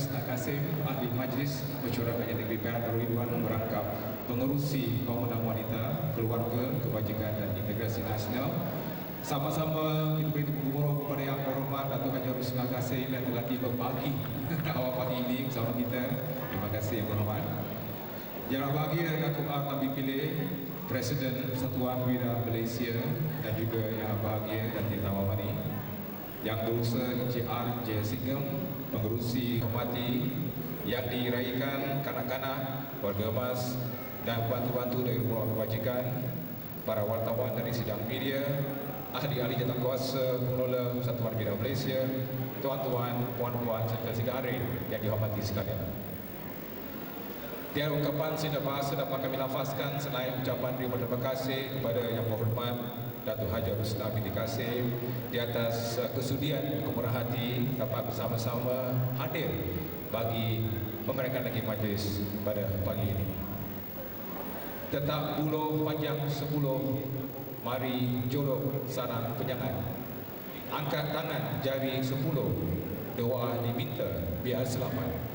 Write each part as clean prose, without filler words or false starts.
Rusna Kasim, Ahli Majlis Mesyuarat Rakyat Negeri Perak Darul Ikhwan merangkap pengerusi kaum wanita, keluarga, kebajikan dan integrasi nasional. Sama-sama kita beri tepuk tangan kepada Yang Berhormat Datuk Haji Rusna Kasim yang telah tiba pagi awal pagi ini bersama kita. Terima kasih Yang Berhormat. Yang bahagia Datuk R. Tabi Pilih, Presiden Persatuan Wira Malaysia, dan juga yang bahagia dan Tita Wamani, Yang Berusaha Encik R. Jayasinggam, pengerusi hormati yang diraikan kanak-kanak, warga emas dan bantu-bantu dari Rumah Kebajikan, para wartawan dari sidang media, ahli-ahli jawatankuasa pengelola Persatuan Wira Malaysia, tuan-tuan, puan-puan serta sigari yang dihormati sekalian. Tiada ungkapan sida bahasa dapat kami lafazkan selain ucapan terima kasih kepada Yang Berhormat Datuk Haji Rusna binti Kasim di atas kesudian kemurahan hati dapat bersama-sama hadir bagi pemeriksaan lagi majlis pada pagi ini. Tetap buluh panjang 10, mari jolok sarang penyangat. Angkat tangan jari 10, doa diminta biar selamat.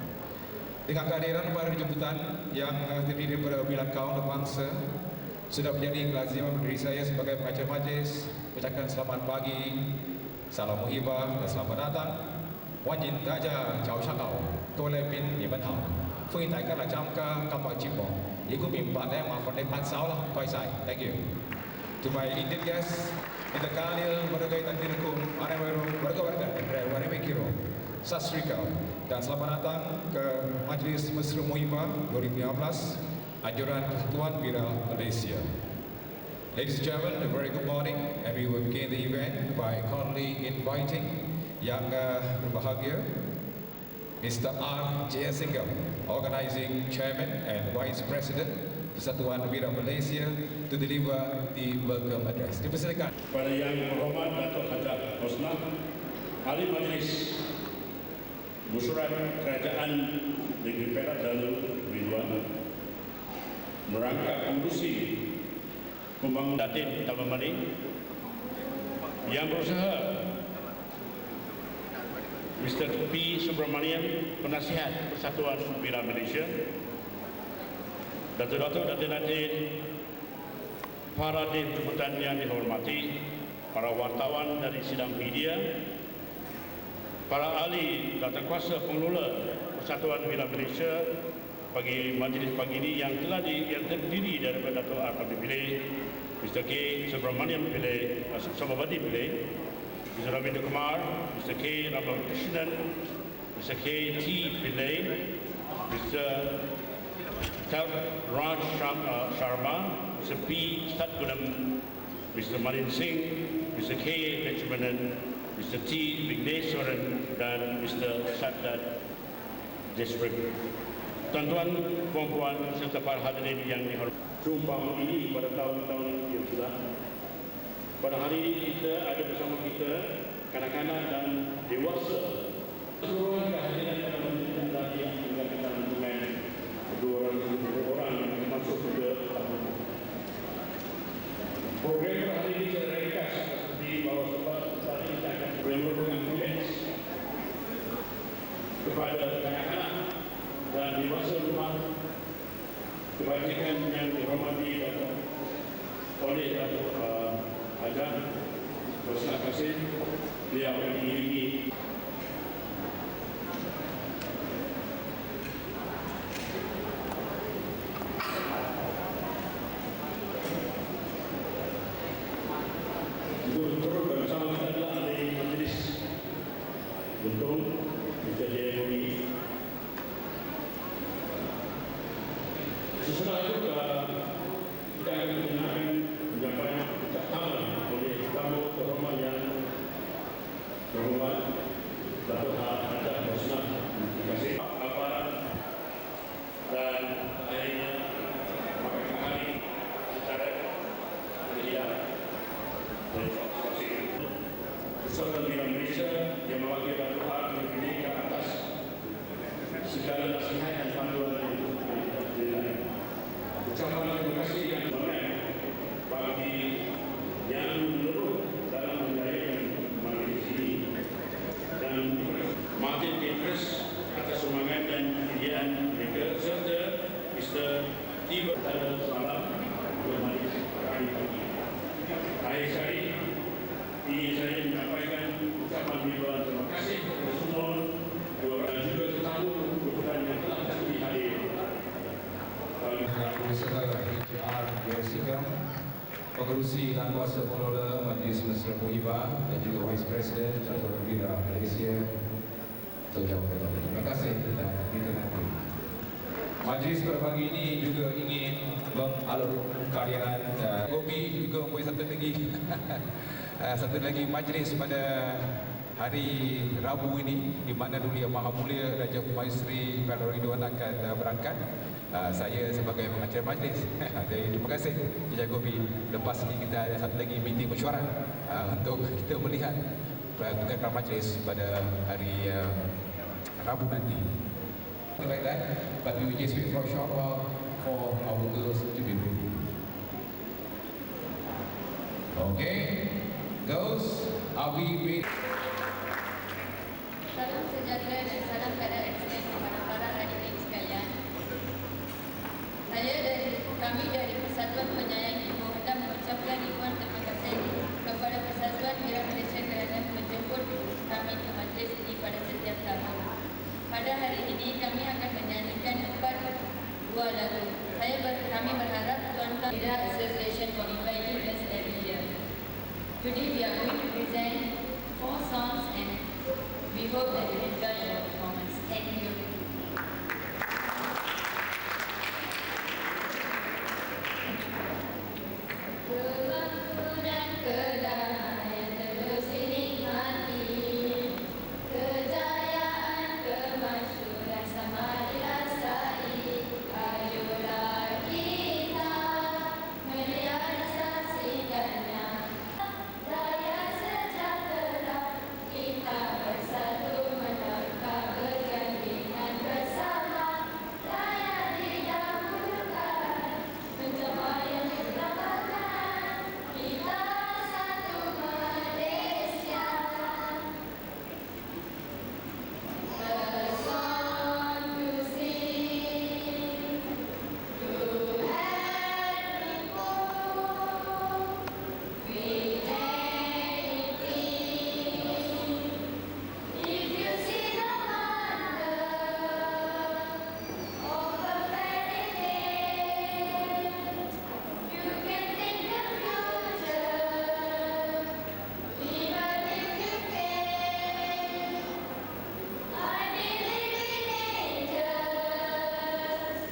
Dengan kehadiran para jemputan yang terdiri daripada bilang kaum dan bangsa, sudah menjadi kelaziman berdiri saya sebagai pengacara majlis ucapkan selamat pagi, salam muhibah dan selamat datang. Wan yin daja chào chào, tôi là Bin Nhị Văn Hảo. Phương tại các là trong các mọi chim bò. Ý của mình bạn em mà còn đây 46 lah, quay sai. Thank you. To my Indian guests, in the Kalil, Warga Tandirukum, warga-warga dari Warga Kiro, Sasrikal, dan selamat datang ke Majlis Mesra Muhibah 2015, Anjuran Persatuan Wira Malaysia. Ladies and gentlemen, a very good morning, and we will begin the event by cordially inviting yang berbahagia Mr. R. Jayasinggam, Organizing Chairman and Vice President Persatuan Wira Malaysia, to deliver the welcome address. Dipersilakan. Pada Yang Berhormat Datuk Haji Rusna, Ahli Majlis Mesyuarat Kerajaan Negeri Perak Darul Ikhwan merangkap pengerusi pembangunan Datin Taman Mani yang berusaha, Mr. P. Subramanian, Penasihat Persatuan Wira Malaysia, Datuk-datuk Datin-datin, para jemputan yang dihormati, para wartawan dari sidang media, para ahli jawatankuasa pengelola Persatuan Wira Malaysia bagi majlis pagi ini yang terdiri daripada Datuk R. Tabi Pilih, Mr. K. Subramanian Pilih, Samabadi Pilih, Mr. Ravindra Kumar, Mr. K. Ramakrishnan, Mr. K. T. Pilih, Mr. Raj Sharma, Mr. P. Satgunam, Mr. Marin Singh, Mr. K. Lechmanan, Mr. T. Vigneswaran, dan Mr. Sadat Desbrig. Tuan-tuan, puan-puan serta para hadirin yang dihormati, seumpama ini pada tahun-tahun yang sudah, pada hari ini kita ada bersama kita kanak-kanak dan dewasa. Seluruh kehadiran pada majlis tadi yang kita menunjukkan 200 orang yang masuk ke tahun. Program hari ini secara ringkas seperti bawah sebab tadi kita akan memerlukan kuliah kepada kanak-kanak dan dewasa rumah kebajikan yang dihormati oleh Datuk Haji Rusna Kasim. Beliau mengiringi turut bersama kita adalah ahli majlis untuk Mr. Jayagori. Sesudah itu kita akan mendengarkan penyampaian ucapan oleh tamu terhormat yang berhormat Datuk Haji Rusna. Terima kasih aparat dan akhirnya mereka hari secara tidak Persatuan Wira Malaysia yang mewakili Datuk R. Tabi ke atas segala nasihat dan panduan yang diberikan. Ucapan terima kasih yang banyak bagi yang menurut dalam menjayakan majlis ini dan makin interest atas semua Pengerusi dan Kuasa Pengelola Majlis Mesra Muhibah dan juga Vice President Atau Wira Malaysia untuk jawatan. Terima kasih dan kita nanti. Majlis pada pagi ini juga ingin mengalurkan karyan Gobi juga mempunyai satu lagi majlis pada hari Rabu ini di mana Duli Yang Maha Mulia Raja Pemaisri Pangeran Ridwan akan berangkat. Saya sebagai pengacara majlis. Terima kasih Encik Gobi. Lepas ini kita ada satu lagi meeting mesyuarat untuk kita melihat pergerakan majlis pada hari Rabu nanti. Like that, but we will just wait for a short while for our girls to be ready. Okay, girls, are we ready? Salam sejahtera dan salam keadaan ekstrim kepada para hadirin sekalian. Kami dari Persatuan Penyayang Ibu hendak mengucapkan ribuan terima kasih kepada Persatuan Wira Malaysia kerana menjemput kami ke majlis ini pada setiap tahun. Pada hari ini kami akan menyanyikan 4 buah lagu. Kami berharap Tuan-Tuan Wira Association for inviting us every year. Today we are going to present 4 songs and we hope that you enjoy your performance. Thank you. Kemakmuran kedamaian terus dinikmati, kejayaan kemasyhuran sama dirasai. Ayolah kita merealisasikannya. Raya sejahtera kita bersatu menangkap bergandingan bersama. Raya didahulukan pencapaian keselamatan. Kita satu Malaysia. A song to sing to every foe with anything. If you see the wonder of a fairy tale, you can think the future, even if you fail. I believe in angels,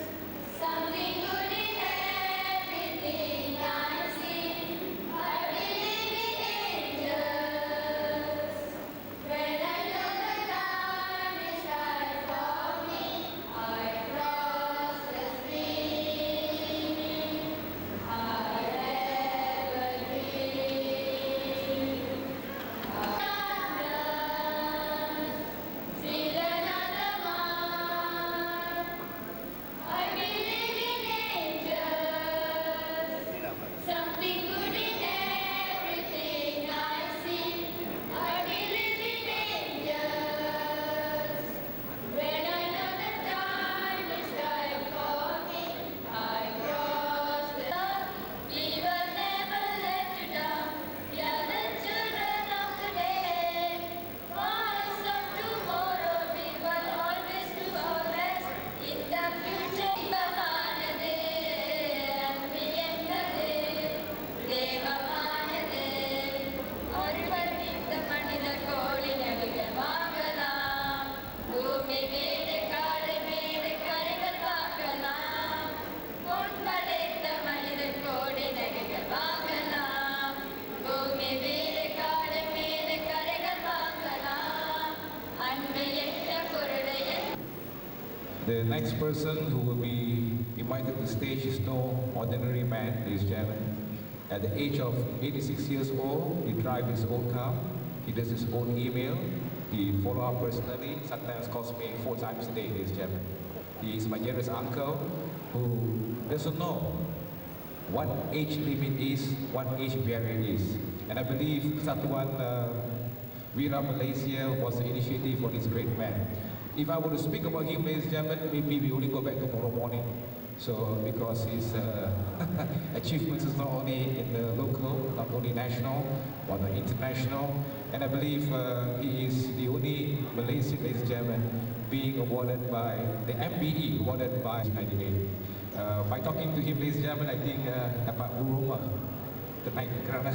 something good in everything I see. I believe in angels, when I know the time is right for me. I cross the stream, I ever dream. Still another month. I believe in angels, something good in everything I see. I believe in angels, when I know the time is right for me. I cross the we will never let you down. We are the children of today. Voice of tomorrow, we will always do our best. In the future, Devamanade, Ambiyennade, Devamanade. ஒருவர் இந்த மனிதர் கோடி நபிகள் வாங்கலாம். பூமி மேலே காடு மேலே கரைகள் பார்க்கலாம். பொன் படைத்த மனிதர் கோடி நபிகள் வாங்கலாம். பூமி மேலே காடு மேலே கரைகள் பார்க்கலாம். அன்பு என்ற பொருளை The next person who will be invited to the stage is no ordinary man, ladies and gentlemen. At the age of 86 years old, he drives his own car, he does his own email, he follows up personally, sometimes calls me 4 times a day, ladies and gentlemen. He is my generous uncle who doesn't know what age limit is, what age barrier is. And I believe Satuan Wira Malaysia was the initiative for this great man. If I were to speak about him, ladies and gentlemen, maybe we only go back tomorrow morning. So, because his achievements is not only in the local, not only national, but international. And I believe he is the only Malaysian, ladies and gentlemen, being awarded by the MBE, awarded by 98. By talking to him, ladies and gentlemen, I think dapat berumah tonight kerana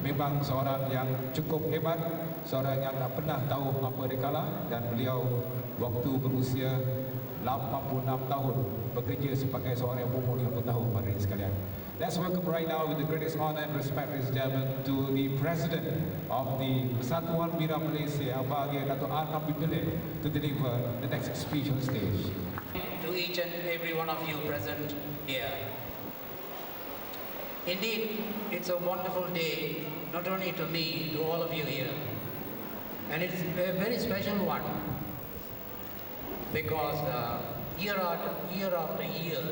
memang seorang yang cukup hebat, seorang yang tak pernah tahu apa dia kalah, dan beliau waktu berusia 86 tahun bekerja sebagai seorang yang berumur 50 tahun pada sekalian. Let's welcome right now with the greatest honor and respect, ladies and gentlemen, to the President of the Persatuan Bira Malaysia, Bahagia Dato' Arham Bilil, to deliver the next speech on stage. To each and every one of you present here. Indeed, it's a wonderful day, not only to me, to all of you here. And it's a very special one, because year after year,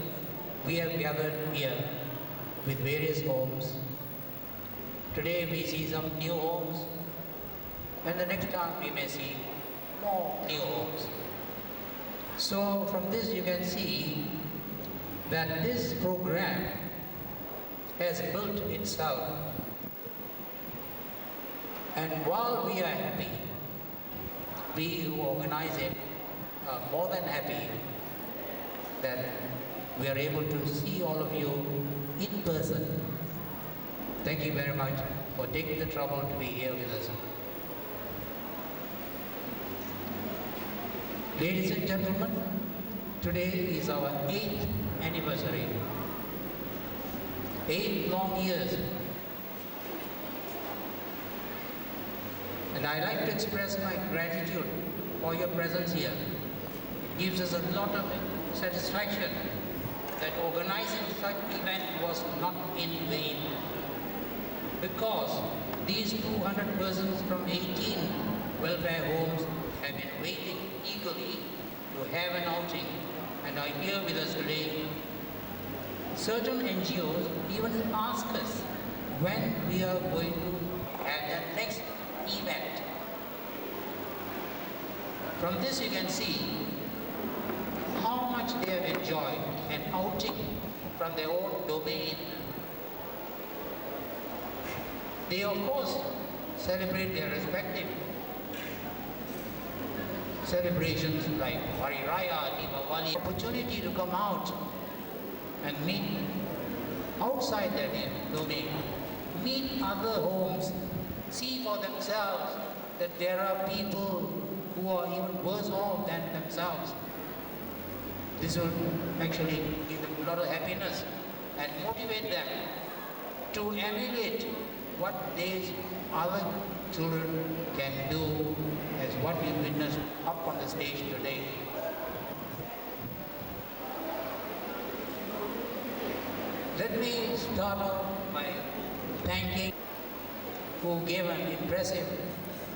we have gathered here with various homes. Today we see some new homes, and the next time we may see more new homes. So from this you can see that this program has built itself, and while we are happy, we who organize it are more than happy that we are able to see all of you in person. Thank you very much for taking the trouble to be here with us. Ladies and gentlemen, today is our 8th anniversary. 8 long years. And I like to express my gratitude for your presence here. It gives us a lot of satisfaction that organizing such event was not in vain, because these 200 persons from 18 welfare homes have been waiting eagerly to have an outing and are here with us today. Certain NGOs even ask us when we are going to have the next event. From this you can see how much they have enjoyed an outing from their own domain. They of course celebrate their respective celebrations like Hari Raya, Diwali. Opportunity to come out and meet outside their domain, meet other homes, see for themselves that there are people who are even worse off than themselves. This will actually give them a lot of happiness and motivate them to emulate what these other children can do, as what we witnessed up on the stage today. Let me start off by thanking who gave an impressive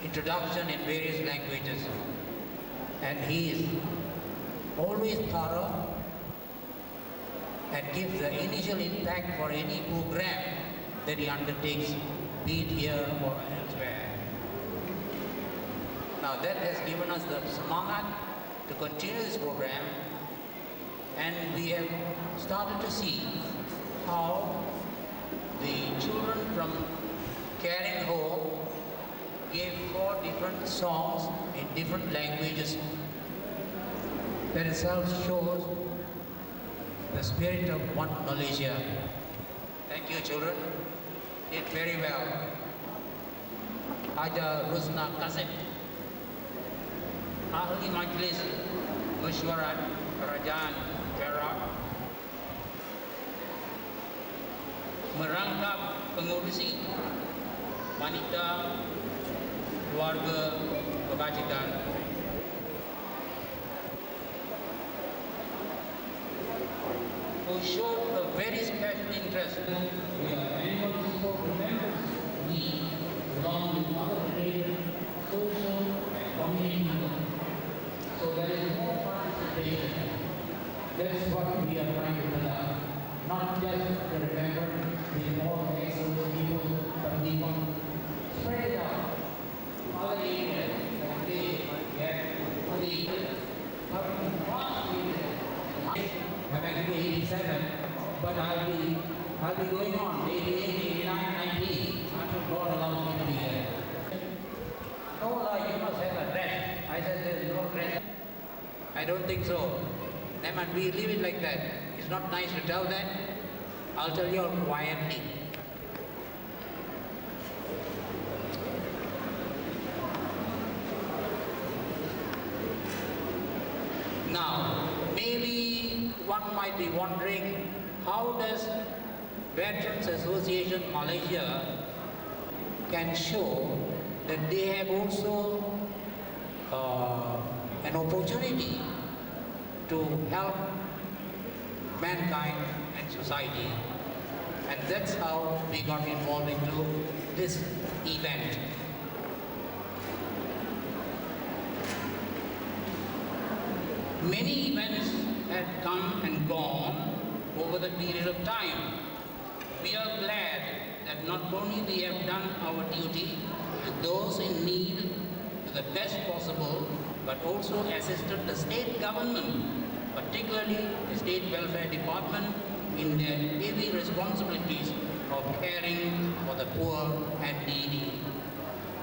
introduction in various languages, and he is always thorough and gives the initial impact for any program that he undertakes, be it here or elsewhere. Now that has given us the semangat to continue this program, and we have started to see how the children from Caring Home gave 4 different songs in different languages. That itself shows the spirit of one Malaysia. Thank you, children. Did very well. Haja Rusna Kazim, Ahli Majlis Mesyuarat Kerajaan Perak, merangkap pengurusi wanita keluarga kebajikan, who showed a very special interest. We are able to support members we, along with other related social and community groups. So there is more participation. That's what we are trying to build up. Not just to remember the more excellent people, but we want to spread it out. Other areas like this, I'm actually 87, but I'll be going on 88, 89, 90 until God allows me to be here. No, you must have a rest. I said there's no rest. I don't think so. Never, we leave it like that. It's not nice to tell that. I'll tell you all quietly. Maybe one might be wondering, how does Veterans Association Malaysia can show that they have also an opportunity to help mankind and society. And that's how we got involved into this event. Many events had come and gone over the period of time. We are glad that not only we have done our duty to those in need to the best possible, but also assisted the state government, particularly the State Welfare Department, in their heavy responsibilities of caring for the poor and needy.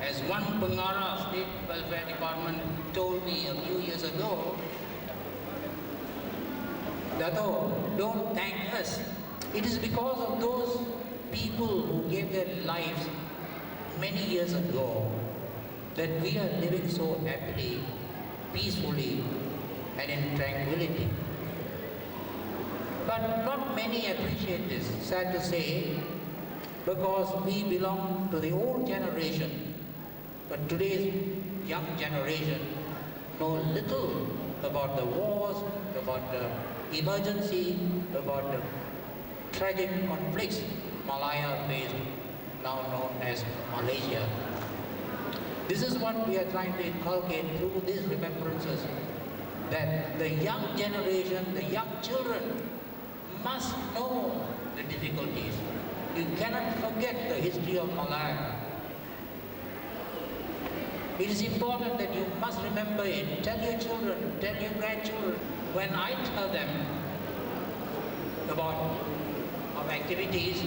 As one Pengara State Welfare Department told me a few years ago, Dato, don't thank us. It is because of those people who gave their lives many years ago that we are living so happily, peacefully, and in tranquility. But not many appreciate this, sad to say, because we belong to the old generation. But today's young generation know little about the wars, about the emergency, about the tragic conflicts Malaya faced, now known as Malaysia. This is what we are trying to inculcate through these remembrances, that the young generation, the young children, must know the difficulties. You cannot forget the history of Malaya. It is important that you must remember it. Tell your children, tell your grandchildren. When I tell them about our activities,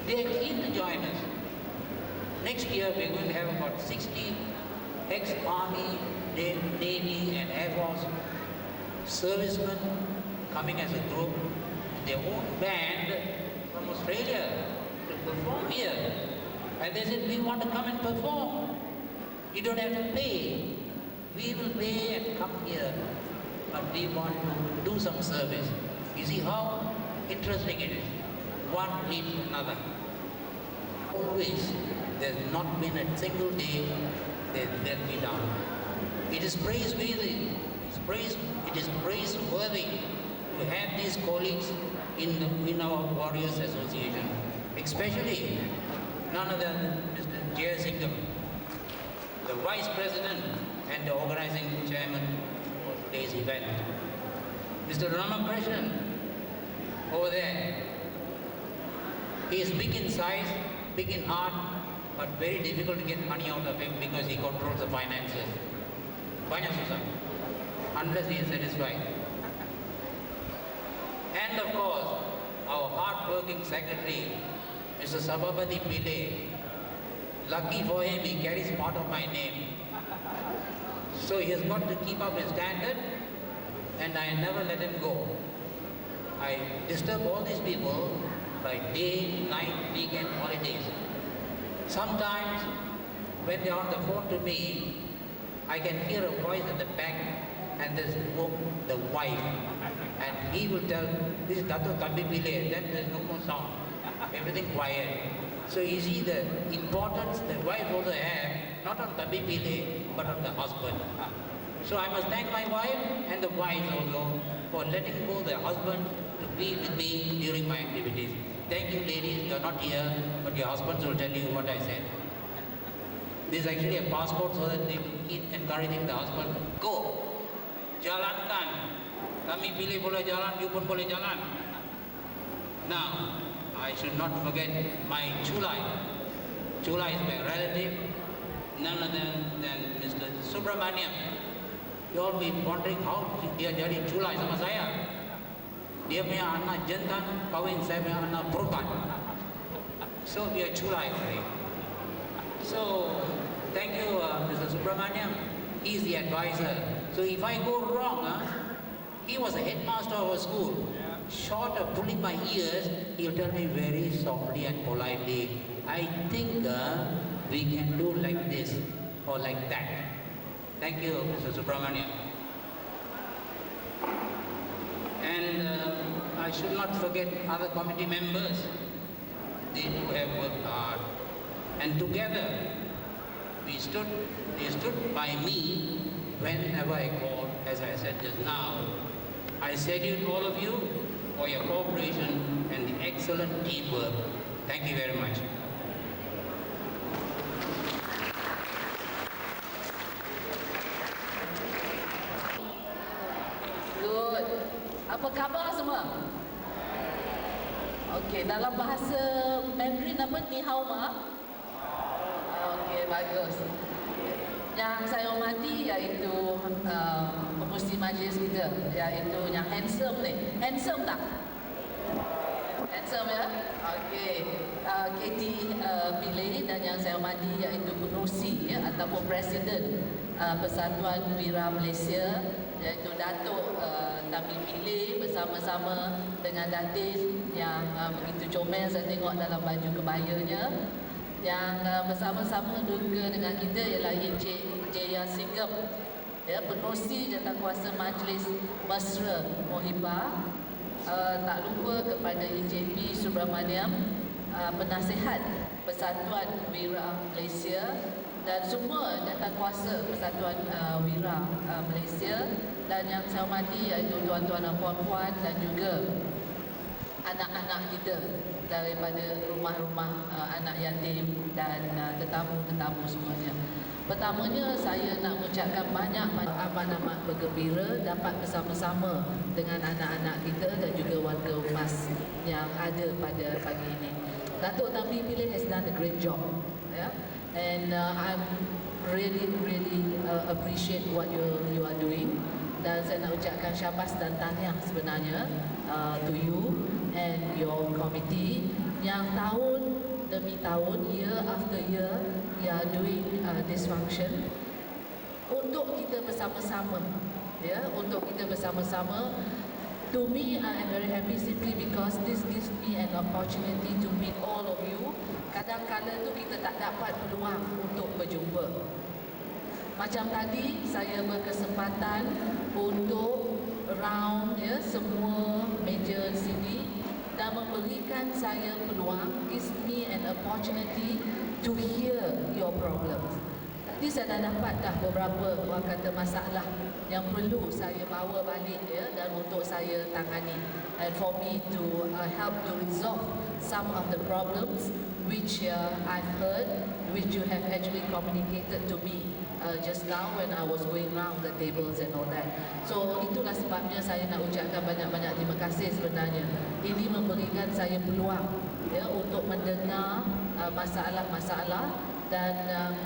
they are keen to join us. Next year we're going to have about 60 ex-Army, Navy and Air Force servicemen coming as a group, their own band from Australia to perform here. And they said, we want to come and perform. You don't have to pay. We will pay and come here. But we want to do some service. You see how interesting it is. One leads to another. Always, there's not been a single day that let me down. It is praiseworthy. It is praiseworthy to have these colleagues in our Warriors Association, especially none other than Mr. Jayasingham, the Vice President and the organizing chairman for today's event. Mr. Ramakrishnan, over there, he is big in size, big in heart, but very difficult to get money out of him because he controls the finances. Unless he is satisfied. And of course, our hard-working secretary, Mr. Sabapati Pillai, lucky for him, he carries part of my name. So he has got to keep up his standard, and I never let him go. I disturb all these people by day, night, weekend, holidays. Sometimes, when they are on the phone to me, I can hear a voice at the back, and there's the wife. And he will tell, this is Dato' Thambi Pillai, then there's no more sound. Everything quiet. So you see the importance the wife also have, not on Thambi Pillai, but on the husband. So I must thank my wife and the wife also for letting go the husband to be with me during my activities. Thank you ladies, you are not here, but your husbands will tell you what I said. This is actually a passport so that they keep encouraging the husband, go, jalankan. Kami pilih boleh jalan, you pun boleh jalan. Now, I should not forget my Chulai. Chulai is my relative, none other than Mr. Subramaniam. You all be wondering how dia jadi Chulai sama saya. Dia punya anak jantan kawin saya punya anak perempuan. So we are Chulai today. So, thank you Mr. Subramaniam. He is the advisor. So if I go wrong, he was a headmaster of a school. Short of pulling my ears, he'll tell me very softly and politely, I think we can do like this or like that. Thank you, Mr. Subramaniam. And I should not forget other committee members. They too have worked hard. And together, they stood by me whenever I called, as I said just now. I salute all of you for your cooperation and the excellent teamwork. Thank you very much. Good. Apa khabar semua? Okey, dalam bahasa Mandarin apa? Ni hao ma? Okey, bagus. Yang saya hormati iaitu pengurusi majlis kita, iaitu yang handsome ni. Handsome tak? Handsome ya? Okey. Katie Pillay, dan yang saya hormati iaitu pengurusi ya, ataupun Presiden Persatuan Wira Malaysia, iaitu Datuk Tami Pillay bersama-sama dengan Datin yang begitu comel saya tengok dalam baju kebayanya. Yang bersama-sama juga dengan kita ialah Encik Jaya Singgap, ya, Pengerusi Jawatankuasa Majlis Mesra Mohibah. Tak lupa kepada Encik P. Subramaniam, Penasihat Persatuan Wira Malaysia, dan semua jawatankuasa Persatuan Wira Malaysia, dan yang saya hormati iaitu tuan-tuan dan puan-puan dan juga anak-anak kita daripada rumah-rumah anak yatim dan tetamu-tetamu semuanya. Pertamanya saya nak mengucapkan banyak amat bergembira dapat bersama-sama dengan anak-anak kita dan juga warga UMAS yang ada pada pagi ini. Datuk Tami Pillay has done a great job, yeah? And I'm really appreciate what you are doing. Dan saya nak ucapkan syabas dan tahniah sebenarnya to you and your committee yang tahun demi tahun, year after year, you are doing this function untuk kita bersama-sama, ya, untuk kita bersama-sama. To me, I am very happy simply because this gives me an opportunity to meet all of you. Kadang-kadang tu kita tak dapat peluang untuk berjumpa. Macam tadi saya berkesempatan untuk round ya semua meja di sini dan memberikan saya peluang, gives me an opportunity to hear your problems. Tadi saya dah dapat dah beberapa orang kata masalah yang perlu saya bawa balik ya dan untuk saya tangani, and for me to help to resolve some of the problems which I've heard, which you have actually communicated to me just now when I was going round the tables and all that. So itulah sebabnya saya nak ucapkan banyak-banyak terima kasih sebenarnya. Ini memberikan saya peluang ya untuk mendengar masalah-masalah, dan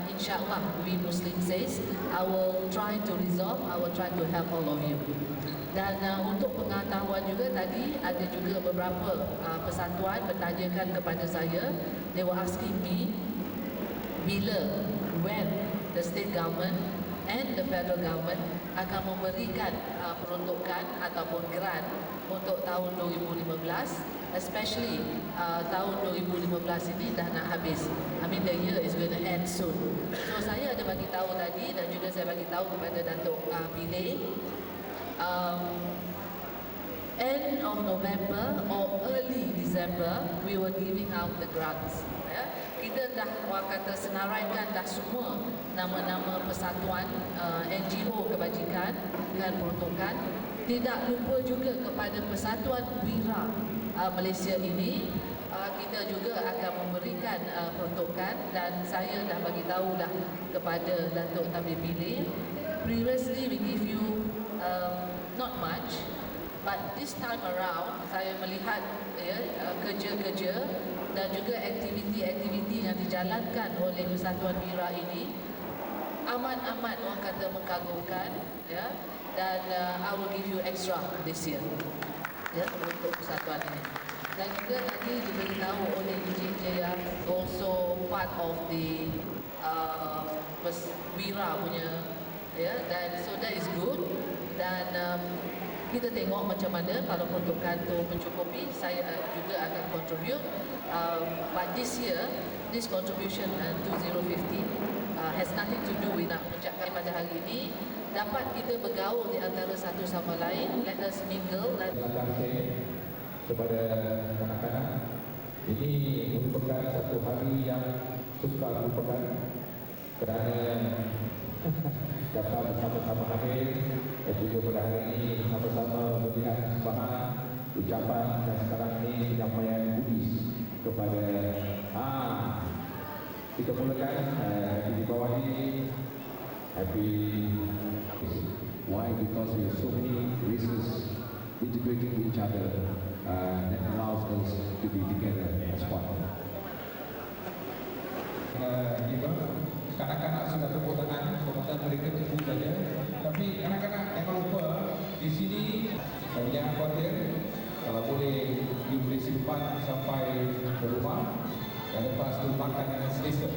insyaAllah we Muslim says I will try to resolve, I will try to help all of you. Dan untuk pengetahuan juga, tadi ada juga beberapa persatuan bertanyakan kepada saya. They were asking me bila, when the state government and the federal government akan memberikan peruntukan ataupun grant untuk tahun 2015, especially tahun 2015 ini dah nak habis. I mean the year is going to end soon. So saya ada bagi tahu tadi dan juga saya bagi tahu kepada Datuk Pillay, end of November or early December we were giving out the grants. Ya. Kita dah orang kata senaraikan dah semua nama-nama persatuan NGO kebajikan dan peruntukan. Tidak lupa juga kepada Persatuan Wira Malaysia ini, kita juga akan memberikan peruntukan, dan saya dah bagi tahu dah kepada Datuk Tami Pillay. Previously we give you not much, but this time around saya melihat ya, kerja-kerja dan juga aktiviti-aktiviti yang dijalankan oleh Persatuan Wira ini amat-amat orang kata mengagumkan ya, dan I will give you extra this year ya untuk persatuan ini. Dan juga tadi diberitahu oleh Encik Jaya also part of the Wira punya ya, dan so that is good. Dan kita tengok macam mana kalau peruntukan tu mencukupi, saya juga akan contribute. But this year, this contribution 2015 has nothing to do with nak ucapkan pada hari ini. Dapat kita bergaul di antara satu sama lain. Let us mingle. Silakan saya kepada kanak-kanak. Ini merupakan satu hari yang sukar merupakan kerana dapat bersama-sama hadir dan juga pada hari ini sama-sama melihat semangat ucapan dan sekarang ini penyampaian kudis kepada kita mulakan di bawah ini happy. Why? Because we have so many races integrating each other that allows us to be together as one. Kanak-kanak sudah tepuk tangan, komentar mereka tunggu saja. Tapi kanak-kanak jangan lupa di sini jangan khawatir, kalau boleh diberi simpan sampai ke rumah dan lepas itu makan dengan selesa.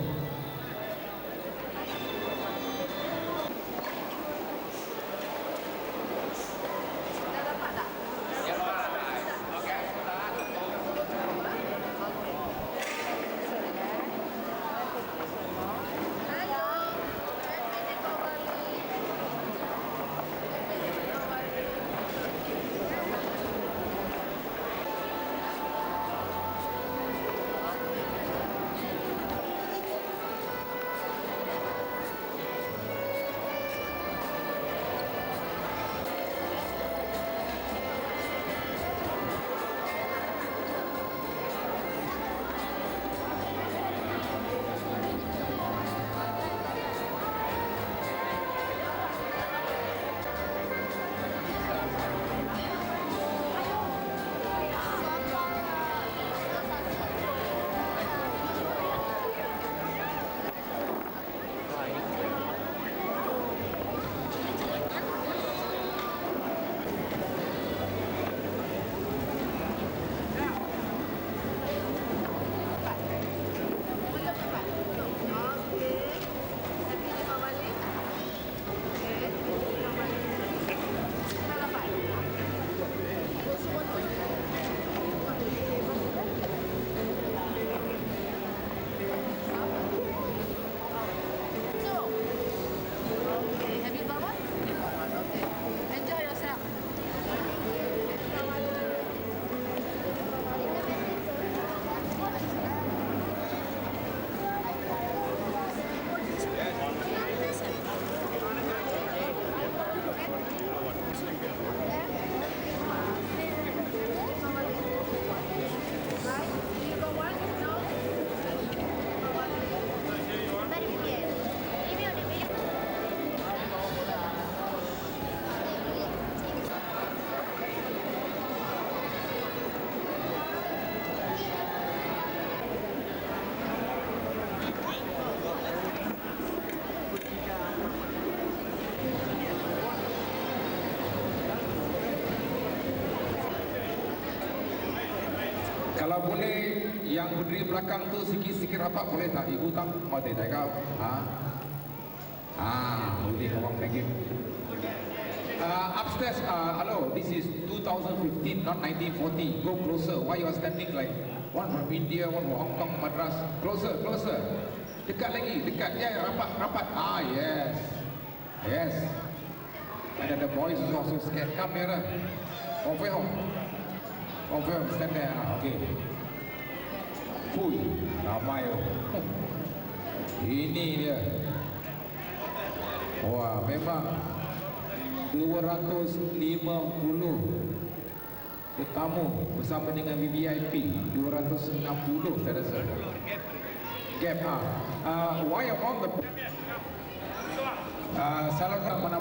Kalau boleh yang berdiri belakang tu sikit-sikit rapat boleh tak? Ibu tak mau tak kau? Boleh orang thank you. Upstairs, hello, this is 2015, not 1940. Go closer. Why you are standing like one from India, one from Hong Kong, Madras? Closer, closer. Dekat lagi, dekat. Ya, rapat. Yes. Yes. And the boys is also scared. Come here. Confirm. Confirm, stand there. Okay. Fui, ramai. Ini dia. Wah, memang 250 tetamu bersama dengan VVIP. 260 saya rasa. Gap. Why among the salah mana